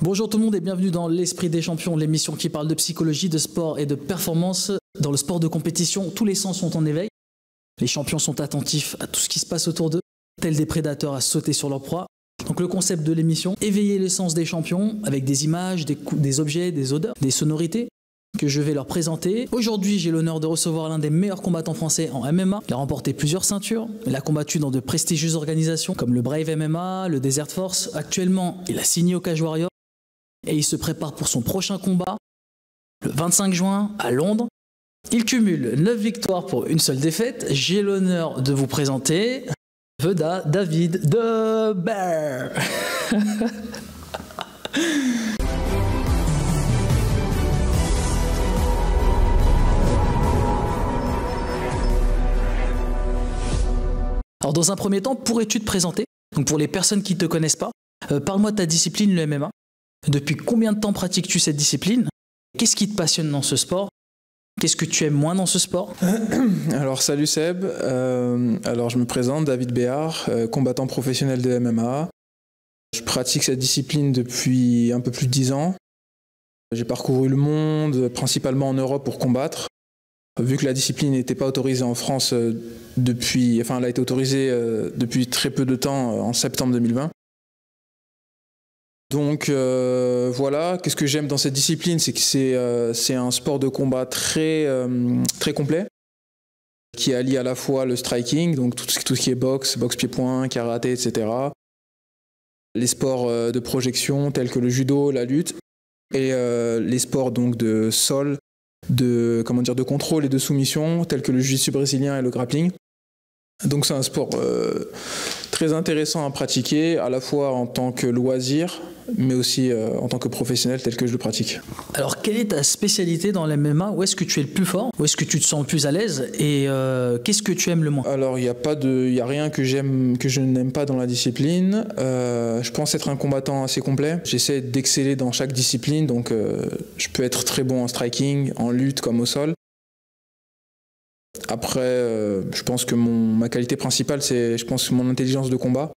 Bonjour tout le monde et bienvenue dans l'Esprit des Champions, l'émission qui parle de psychologie, de sport et de performance. Dans le sport de compétition, tous les sens sont en éveil. Les champions sont attentifs à tout ce qui se passe autour d'eux, tels des prédateurs à sauter sur leur proie. Donc le concept de l'émission, éveiller les sens des champions avec des images, des objets, des odeurs, des sonorités que je vais leur présenter. Aujourd'hui, j'ai l'honneur de recevoir l'un des meilleurs combattants français en MMA. Il a remporté plusieurs ceintures. Il a combattu dans de prestigieuses organisations comme le Brave MMA, le Desert Force. Actuellement, il a signé au Cage Warrior et il se prépare pour son prochain combat le 25 juin à Londres. Il cumule 9 victoires pour une seule défaite. J'ai l'honneur de vous présenter Veda David The Bear. Alors dans un premier temps, pourrais-tu te présenter? Donc pour les personnes qui ne te connaissent pas, parle-moi de ta discipline, le MMA. Depuis combien de temps pratiques-tu cette discipline? Qu'est-ce qui te passionne dans ce sport? Qu'est-ce que tu aimes moins dans ce sport? Alors salut Seb, alors je me présente, David Béard, combattant professionnel de MMA. Je pratique cette discipline depuis un peu plus de 10 ans. J'ai parcouru le monde, principalement en Europe pour combattre. Vu que la discipline n'était pas autorisée en France elle a été autorisée depuis très peu de temps, en septembre 2020. Donc voilà, qu'est-ce que j'aime dans cette discipline, c'est que c'est un sport de combat très complet, qui allie à la fois le striking, donc tout ce qui est boxe pied-point, karaté, etc. Les sports de projection tels que le judo, la lutte, et les sports donc de sol, de contrôle et de soumission tels que le jiu-jitsu brésilien et le grappling. Donc c'est un sport très intéressant à pratiquer, à la fois en tant que loisir, mais aussi en tant que professionnel tel que je le pratique. Alors quelle est ta spécialité dans l'MMA? Où est-ce que tu es le plus fort? Où est-ce que tu te sens le plus à l'aise? Et qu'est-ce que tu aimes le moins? Alors il n'y a rien que je n'aime pas dans la discipline. Je pense être un combattant assez complet. J'essaie d'exceller dans chaque discipline, donc je peux être très bon en striking, en lutte comme au sol. Après, je pense que ma qualité principale, c'est mon intelligence de combat.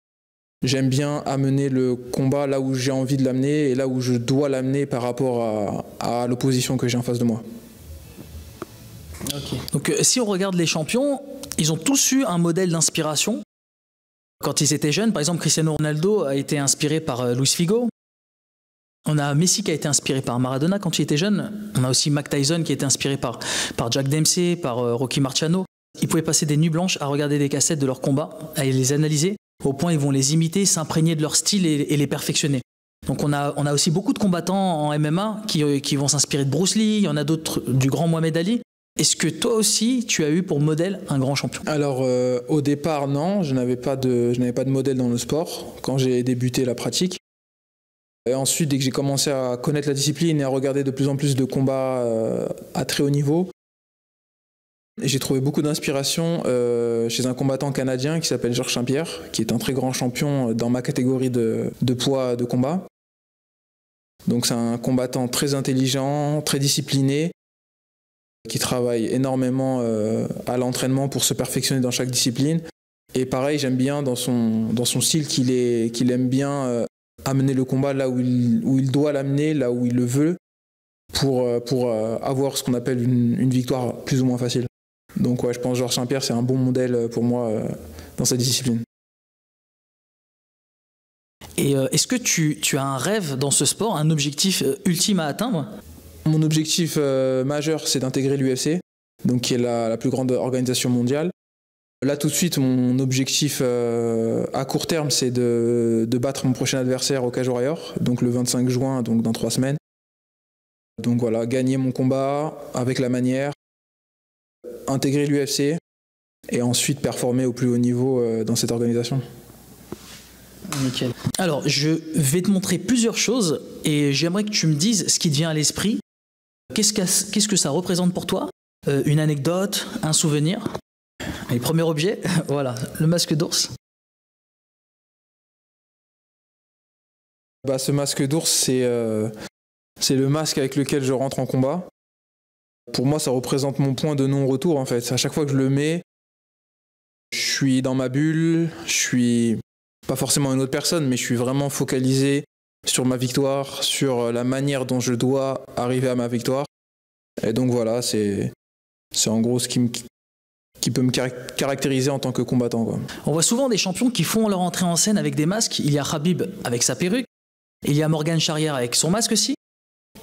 J'aime bien amener le combat là où j'ai envie de l'amener et là où je dois l'amener par rapport à l'opposition que j'ai en face de moi. Okay. Donc si on regarde les champions, ils ont tous eu un modèle d'inspiration. Quand ils étaient jeunes, par exemple, Cristiano Ronaldo a été inspiré par Luis Figo. On a Messi qui a été inspiré par Maradona quand il était jeune. On a aussi Mike Tyson qui a été inspiré par Jack Dempsey, par Rocky Marciano. Ils pouvaient passer des nuits blanches à regarder des cassettes de leurs combats, à les analyser, au point où ils vont les imiter, s'imprégner de leur style et les perfectionner. Donc on a aussi beaucoup de combattants en MMA qui vont s'inspirer de Bruce Lee, il y en a d'autres du grand Mohamed Ali. Est-ce que toi aussi, tu as eu pour modèle un grand champion? Alors au départ, non, je n'avais pas de modèle dans le sport quand j'ai débuté la pratique. Et ensuite, dès que j'ai commencé à connaître la discipline et à regarder de plus en plus de combats à très haut niveau, j'ai trouvé beaucoup d'inspiration chez un combattant canadien qui s'appelle Georges Saint-Pierre, qui est un très grand champion dans ma catégorie de poids de combat. Donc c'est un combattant très intelligent, très discipliné, qui travaille énormément à l'entraînement pour se perfectionner dans chaque discipline. Et pareil, j'aime bien dans son style qu'il aime bien amener le combat là où il doit l'amener, là où il le veut, pour avoir ce qu'on appelle une victoire plus ou moins facile. Donc ouais, je pense que Georges Saint-Pierre, c'est un bon modèle pour moi dans cette discipline. Et est-ce que tu as un rêve dans ce sport, un objectif ultime à atteindre? Mon objectif majeur, c'est d'intégrer l'UFC, donc qui est la plus grande organisation mondiale. Là, tout de suite, mon objectif à court terme, c'est de battre mon prochain adversaire au Cage Warrior, donc le 25 juin, donc dans 3 semaines. Donc voilà, gagner mon combat avec la manière, intégrer l'UFC et ensuite performer au plus haut niveau dans cette organisation. Nickel. Alors, je vais te montrer plusieurs choses et j'aimerais que tu me dises ce qui te vient à l'esprit. Qu'est-ce que ça représente pour toi? Une anecdote, un souvenir? Et premier objet, voilà, le masque d'ours. Ce masque d'ours, c'est le masque avec lequel je rentre en combat. Pour moi, ça représente mon point de non-retour en fait. À chaque fois que je le mets, je suis dans ma bulle, je suis pas forcément une autre personne, mais je suis vraiment focalisé sur ma victoire, sur la manière dont je dois arriver à ma victoire. Et donc voilà, c'est en gros ce qui peut me caractériser en tant que combattant, quoi. On voit souvent des champions qui font leur entrée en scène avec des masques. Il y a Khabib avec sa perruque, il y a Morgan Charrière avec son masque aussi.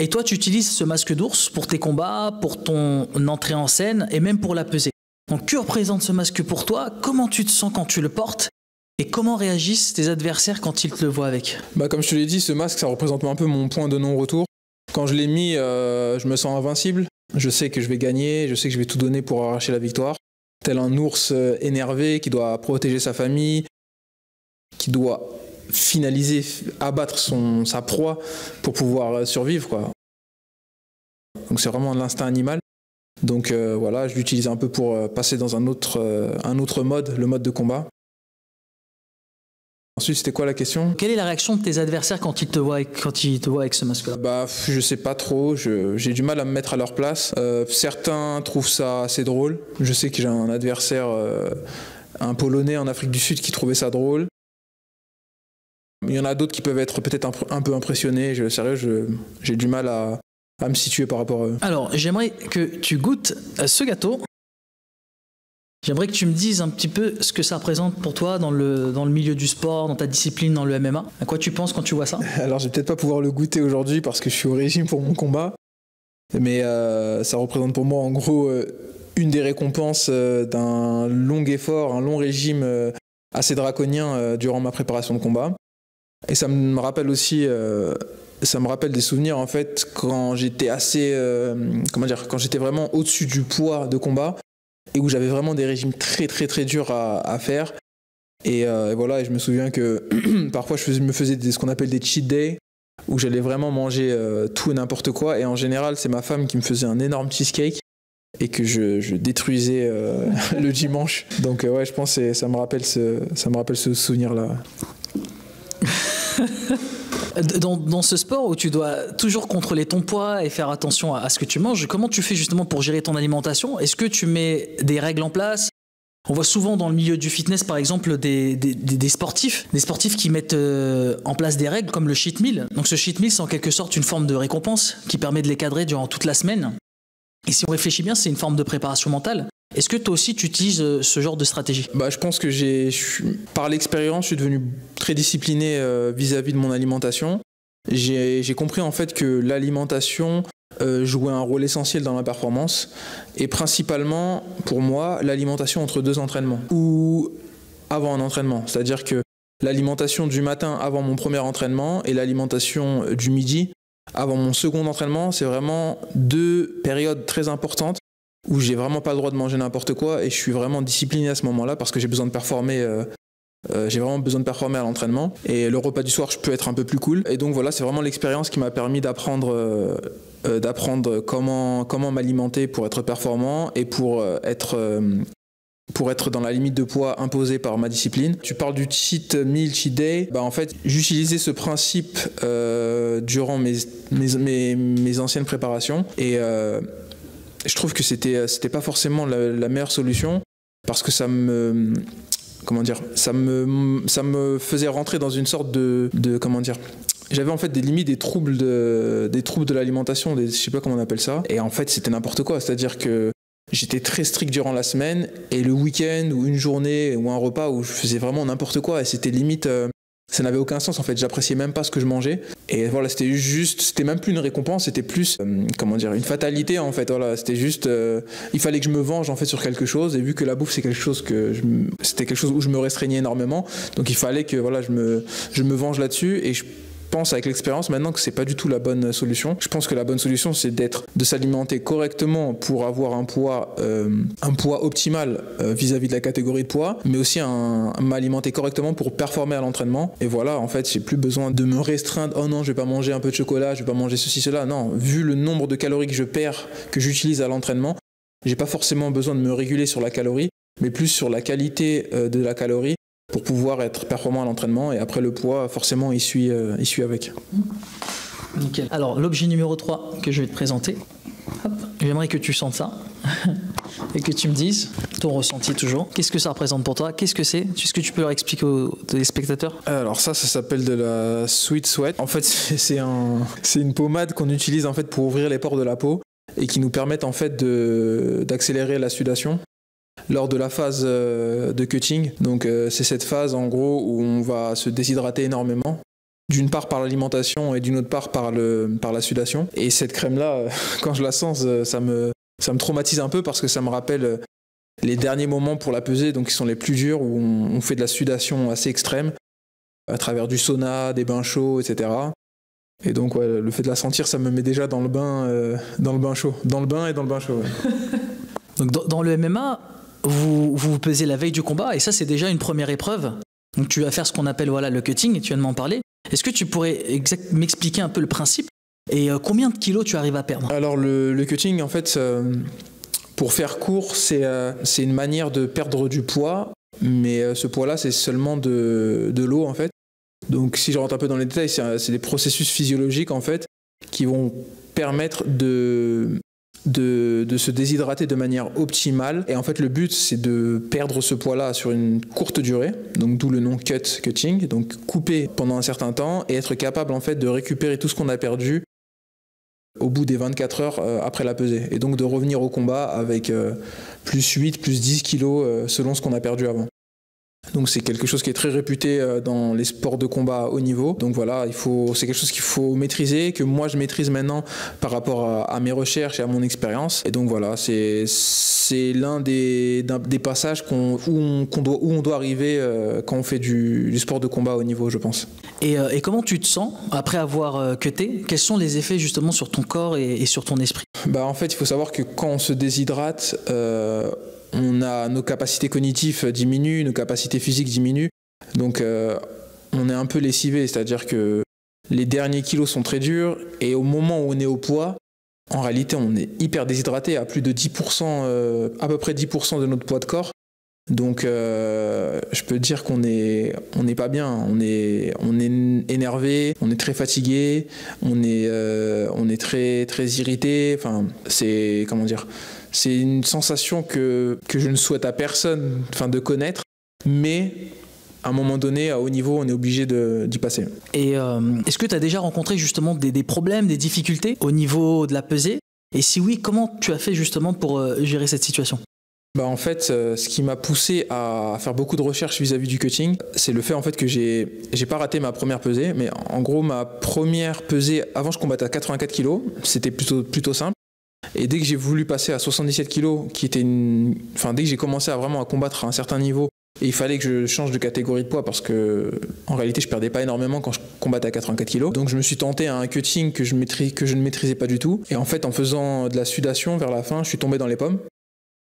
Et toi, tu utilises ce masque d'ours pour tes combats, pour ton entrée en scène et même pour la pesée. Donc, que représente ce masque pour toi? Comment tu te sens quand tu le portes? Et comment réagissent tes adversaires quand ils te le voient avec? Comme je te l'ai dit, ce masque, ça représente un peu mon point de non-retour. Quand je l'ai mis, je me sens invincible. Je sais que je vais gagner, je sais que je vais tout donner pour arracher la victoire. Tel un ours énervé qui doit protéger sa famille, qui doit finaliser, abattre sa proie pour pouvoir survivre, quoi. Donc c'est vraiment l'instinct animal. Donc voilà, je l'utilise un peu pour passer dans un autre mode, le mode de combat. Ensuite, c'était quoi la question? Quelle est la réaction de tes adversaires quand ils te voient avec ce masque-là? Je sais pas trop, j'ai du mal à me mettre à leur place. Certains trouvent ça assez drôle. Je sais que j'ai un adversaire, un Polonais en Afrique du Sud, qui trouvait ça drôle. Il y en a d'autres qui peuvent être peut-être un peu impressionnés. Sérieux, j'ai du mal à me situer par rapport à eux. Alors, j'aimerais que tu goûtes ce gâteau. J'aimerais que tu me dises un petit peu ce que ça représente pour toi dans le milieu du sport, dans ta discipline, dans le MMA. À quoi tu penses quand tu vois ça? Alors, je vais peut-être pas pouvoir le goûter aujourd'hui parce que je suis au régime pour mon combat. Mais ça représente pour moi, en gros, une des récompenses d'un long effort, un long régime assez draconien durant ma préparation de combat. Et ça me rappelle aussi, des souvenirs en fait quand j'étais quand j'étais vraiment au-dessus du poids de combat et où j'avais vraiment des régimes très très très durs à faire. Et voilà, et je me souviens que parfois je me faisais ce qu'on appelle des cheat days où j'allais vraiment manger tout et n'importe quoi. Et en général, c'est ma femme qui me faisait un énorme cheesecake et que je détruisais le dimanche. Donc ouais, je pense que ça me rappelle ce souvenir-là. Dans ce sport où tu dois toujours contrôler ton poids et faire attention à ce que tu manges, comment tu fais justement pour gérer ton alimentation? Est-ce que tu mets des règles en place? On voit souvent dans le milieu du fitness, par exemple, des sportifs qui mettent en place des règles comme le cheat meal. Donc ce cheat meal, c'est en quelque sorte une forme de récompense qui permet de les cadrer durant toute la semaine. Et si on réfléchit bien, c'est une forme de préparation mentale. Est-ce que toi aussi tu utilises ce genre de stratégie? Je pense que par l'expérience, je suis devenu très discipliné vis-à-vis de mon alimentation. J'ai compris en fait que l'alimentation jouait un rôle essentiel dans la performance et principalement pour moi l'alimentation entre deux entraînements ou avant un entraînement. C'est-à-dire que l'alimentation du matin avant mon premier entraînement et l'alimentation du midi avant mon second entraînement, c'est vraiment deux périodes très importantes où j'ai vraiment pas le droit de manger n'importe quoi et je suis vraiment discipliné à ce moment-là parce que j'ai besoin de performer. J'ai vraiment besoin de performer à l'entraînement et le repas du soir, je peux être un peu plus cool. Et donc voilà, c'est vraiment l'expérience qui m'a permis d'apprendre comment m'alimenter pour être performant et pour être dans la limite de poids imposée par ma discipline. Tu parles du cheat meal, cheat day. En fait, j'utilisais ce principe durant mes anciennes préparations et je trouve que c'était pas forcément la meilleure solution parce que ça me faisait rentrer dans une sorte de j'avais en fait des limites, des troubles de l'alimentation, je sais pas comment on appelle ça, et en fait c'était n'importe quoi, c'est-à-dire que j'étais très strict durant la semaine et le week-end ou une journée ou un repas où je faisais vraiment n'importe quoi et c'était limite ça n'avait aucun sens en fait, j'appréciais même pas ce que je mangeais et voilà, c'était même plus une récompense, c'était plus une fatalité en fait, voilà, c'était juste il fallait que je me venge en fait sur quelque chose et vu que la bouffe c'était quelque chose où je me restreignais énormément, donc il fallait que voilà, je me venge là-dessus et je pense avec l'expérience maintenant que c'est pas du tout la bonne solution. Je pense que la bonne solution c'est de s'alimenter correctement pour avoir un poids optimal vis-à-vis de la catégorie de poids, mais aussi m'alimenter correctement pour performer à l'entraînement. Et voilà, en fait, j'ai plus besoin de me restreindre. Oh non, je vais pas manger un peu de chocolat, je vais pas manger ceci, cela. Non, vu le nombre de calories que je perds, que j'utilise à l'entraînement, j'ai pas forcément besoin de me réguler sur la calorie, mais plus sur la qualité de la calorie pour pouvoir être performant à l'entraînement et après le poids forcément il suit avec. Nickel. Alors l'objet numéro 3 que je vais te présenter, hop, j'aimerais que tu sentes ça. et que tu me dises ton ressenti toujours. Qu'est-ce que ça représente pour toi? Qu'est-ce que c'est? Est-ce que tu peux leur expliquer aux téléspectateurs? Alors ça s'appelle de la Sweet Sweat. En fait, c'est une pommade qu'on utilise en fait pour ouvrir les pores de la peau et qui nous permettent en fait d'accélérer la sudation lors de la phase de cutting. Donc c'est cette phase en gros où on va se déshydrater énormément. D'une part par l'alimentation et d'une autre part par la sudation. Et cette crème-là, quand je la sens, ça me traumatise un peu parce que ça me rappelle les derniers moments pour la pesée, donc qui sont les plus durs, où on fait de la sudation assez extrême, à travers du sauna, des bains chauds, etc. Et donc ouais, le fait de la sentir, ça me met déjà dans le bain chaud. Dans le bain et dans le bain chaud. Ouais. Donc dans le MMA, vous pesez la veille du combat, et ça c'est déjà une première épreuve. Donc tu vas faire ce qu'on appelle le cutting, et tu viens de m'en parler. Est-ce que tu pourrais m'expliquer un peu le principe et combien de kilos tu arrives à perdre? Alors le cutting, en fait, pour faire court, c'est une manière de perdre du poids, mais ce poids-là, c'est seulement de l'eau, en fait. Donc si je rentre un peu dans les détails, c'est des processus physiologiques, en fait, qui vont permettre de se déshydrater de manière optimale. Et en fait, le but, c'est de perdre ce poids-là sur une courte durée, donc d'où le nom cutting, donc couper pendant un certain temps et être capable en fait de récupérer tout ce qu'on a perdu au bout des 24 heures après la pesée. Et donc de revenir au combat avec plus 8, plus 10 kilos selon ce qu'on a perdu avant. Donc c'est quelque chose qui est très réputé dans les sports de combat à haut niveau. Donc voilà, c'est quelque chose qu'il faut maîtriser, que moi je maîtrise maintenant par rapport à mes recherches et à mon expérience. Et donc voilà, c'est l'un des passages où on doit arriver quand on fait du sport de combat à haut niveau, je pense. Et comment tu te sens après avoir cuté? Quels sont les effets justement sur ton corps et sur ton esprit? En fait, il faut savoir que quand on se déshydrate, nos capacités cognitives diminuent, nos capacités physiques diminuent. Donc on est un peu lessivé, c'est-à-dire que les derniers kilos sont très durs et au moment où on est au poids, en réalité on est hyper déshydraté à plus de 10%, à peu près 10% de notre poids de corps. Donc je peux dire qu'on n'est pas bien, on est énervé, on est très fatigué, on est très, très irrité, enfin c'est une sensation que je ne souhaite à personne de connaître, mais à un moment donné, à haut niveau, on est obligé d'y passer. Et est-ce que tu as déjà rencontré justement des problèmes, des difficultés au niveau de la pesée? Et si oui, comment tu as fait justement pour gérer cette situation? En fait, ce qui m'a poussé à faire beaucoup de recherches vis-à-vis du cutting, c'est le fait en fait que j'ai pas raté ma première pesée, mais en gros ma première pesée, avant je combattais à 84 kg, c'était plutôt simple. Et dès que j'ai voulu passer à 77 kg, dès que j'ai commencé à combattre à un certain niveau, et il fallait que je change de catégorie de poids parce que en réalité je perdais pas énormément quand je combattais à 84 kg. Donc je me suis tenté à un cutting que je ne maîtrisais pas du tout. Et en fait, en faisant de la sudation vers la fin, je suis tombé dans les pommes.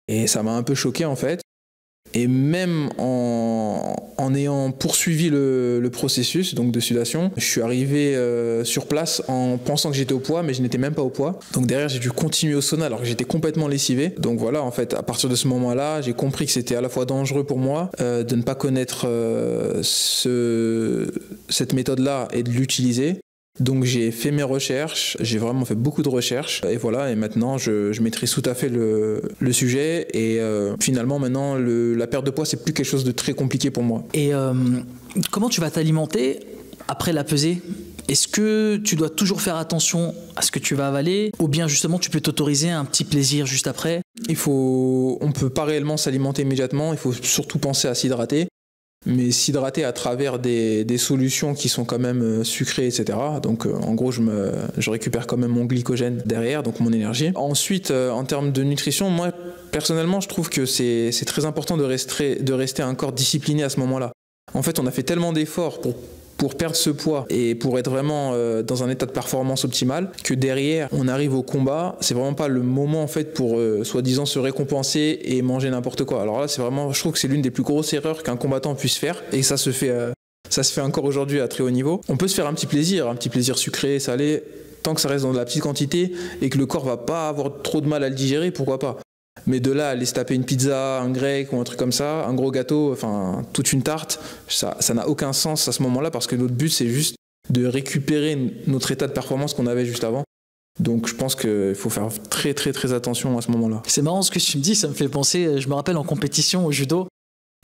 Et ça m'a un peu choqué en fait. Et même en ayant poursuivi le processus donc de sudation, je suis arrivé sur place en pensant que j'étais au poids, mais je n'étais même pas au poids. Donc derrière, j'ai dû continuer au sauna alors que j'étais complètement lessivé. Donc voilà, en fait, à partir de ce moment-là, j'ai compris que c'était à la fois dangereux pour moi de ne pas connaître cette méthode-là et de l'utiliser. Donc j'ai fait mes recherches, j'ai vraiment fait beaucoup de recherches et voilà, et maintenant je maîtrise tout à fait le sujet et finalement maintenant la perte de poids c'est plus quelque chose de très compliqué pour moi. Et comment tu vas t'alimenter après la pesée? Est-ce que tu dois toujours faire attention à ce que tu vas avaler ou bien justement tu peux t'autoriser un petit plaisir juste après? On peut pas réellement s'alimenter immédiatement, il faut surtout penser à s'hydrater. Mais s'hydrater à travers des solutions qui sont quand même sucrées, etc. Donc en gros, je récupère quand même mon glycogène derrière, donc mon énergie. Ensuite, en termes de nutrition, moi, personnellement, je trouve que c'est très important de rester un corps discipliné à ce moment-là. En fait, on a fait tellement d'efforts pour perdre ce poids et pour être vraiment dans un état de performance optimal que derrière on arrive au combat, c'est vraiment pas le moment en fait pour soi-disant se récompenser et manger n'importe quoi. Alors là je trouve que c'est l'une des plus grosses erreurs qu'un combattant puisse faire et ça se fait encore aujourd'hui à très haut niveau. On peut se faire un petit plaisir sucré, salé, tant que ça reste dans de la petite quantité et que le corps va pas avoir trop de mal à le digérer, pourquoi pas. Mais de là, aller se taper une pizza, un grec ou un truc comme ça, un gros gâteau, enfin toute une tarte, ça n'a aucun sens à ce moment-là parce que notre but c'est juste de récupérer notre état de performance qu'on avait juste avant. Donc je pense qu'il faut faire très très très attention à ce moment-là. C'est marrant ce que tu me dis, ça me fait penser, je me rappelle en compétition au judo,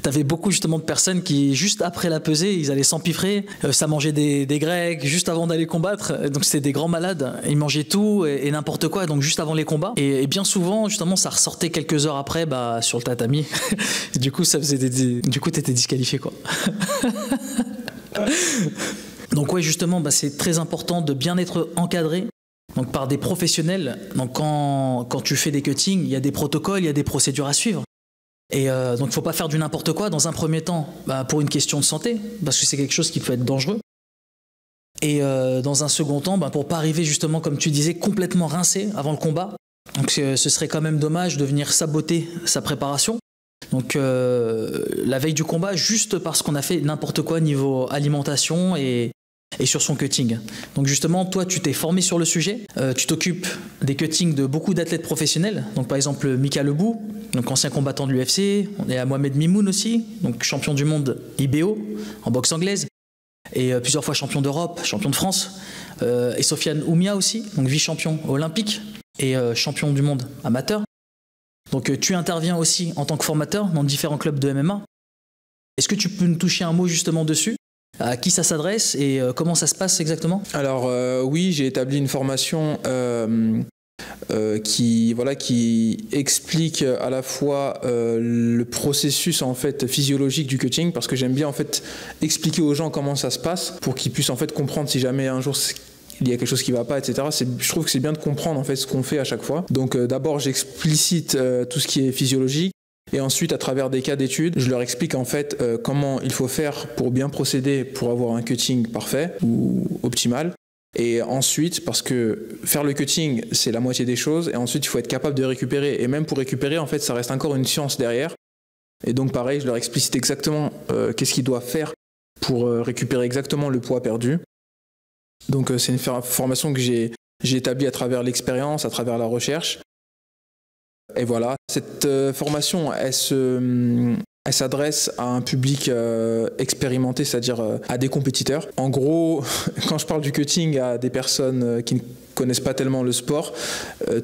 t'avais beaucoup justement de personnes qui, juste après la pesée, ils allaient s'empiffrer, ça mangeait des grecs juste avant d'aller combattre, donc c'était des grands malades, ils mangeaient tout et n'importe quoi, donc juste avant les combats, et bien souvent justement ça ressortait quelques heures après sur le tatami, du coup ça faisait du coup t'étais disqualifié quoi. Donc ouais justement c'est très important de bien être encadré donc par des professionnels. Donc quand tu fais des cuttings, il y a des protocoles, il y a des procédures à suivre. Et donc il ne faut pas faire du n'importe quoi dans un premier temps pour une question de santé, parce que c'est quelque chose qui peut être dangereux. Et dans un second temps, pour pas arriver justement, comme tu disais, complètement rincé avant le combat. Donc ce serait quand même dommage de venir saboter sa préparation. Donc la veille du combat, juste parce qu'on a fait n'importe quoi niveau alimentation et sur son cutting. Donc justement, toi, tu t'es formé sur le sujet, tu t'occupes des cuttings de beaucoup d'athlètes professionnels, donc par exemple Mika Lebou, donc ancien combattant de l'UFC, on est à Mohamed Mimoun aussi, donc champion du monde IBO en boxe anglaise, et plusieurs fois champion d'Europe, champion de France, et Sofiane Oumia aussi, donc vice-champion olympique et champion du monde amateur. Donc tu interviens aussi en tant que formateur dans différents clubs de MMA. Est-ce que tu peux nous toucher un mot justement dessus ? À qui ça s'adresse et comment ça se passe exactement ? Alors oui, j'ai établi une formation qui explique à la fois le processus en fait physiologique du cutting, parce que j'aime bien en fait expliquer aux gens comment ça se passe pour qu'ils puissent en fait comprendre si jamais un jour il y a quelque chose qui ne va pas, etc. Je trouve que c'est bien de comprendre en fait ce qu'on fait à chaque fois. Donc d'abord j'explicite tout ce qui est physiologique. Et ensuite, à travers des cas d'études, je leur explique en fait comment il faut faire pour bien procéder pour avoir un cutting parfait ou optimal. Et ensuite, parce que faire le cutting, c'est la moitié des choses. Et ensuite, il faut être capable de récupérer. Et même pour récupérer, en fait, ça reste encore une science derrière. Et donc, pareil, je leur explicite exactement qu'est-ce qu'ils doivent faire pour récupérer exactement le poids perdu. Donc, c'est une formation que j'ai établie à travers l'expérience, à travers la recherche. Et voilà, cette formation, elle s'adresse à un public expérimenté, c'est-à-dire à des compétiteurs. En gros, quand je parle du cutting à des personnes qui ne connaissent pas tellement le sport,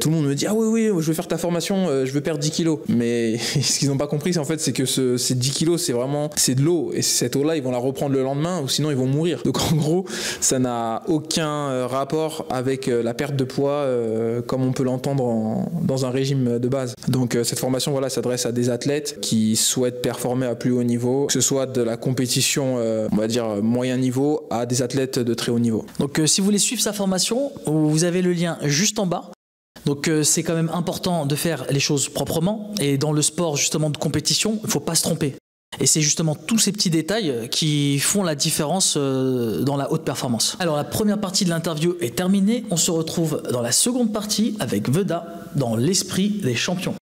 tout le monde me dit « Ah oui, je veux faire ta formation, je veux perdre 10 kilos ». Mais ce qu'ils n'ont pas compris, c'est que ces 10 kilos, c'est de l'eau. Et cette eau-là, ils vont la reprendre le lendemain ou sinon ils vont mourir. Donc en gros, ça n'a aucun rapport avec la perte de poids comme on peut l'entendre dans un régime de base. Donc cette formation s'adresse à des athlètes qui souhaitent performer à plus haut niveau, que ce soit de la compétition, on va dire moyen niveau, à des athlètes de très haut niveau. Donc si vous voulez suivre sa formation, vous avez le lien juste en bas. Donc c'est quand même important de faire les choses proprement. Et dans le sport justement de compétition, il ne faut pas se tromper. Et c'est justement tous ces petits détails qui font la différence dans la haute performance. Alors la première partie de l'interview est terminée. On se retrouve dans la seconde partie avec Veda dans l'esprit des champions.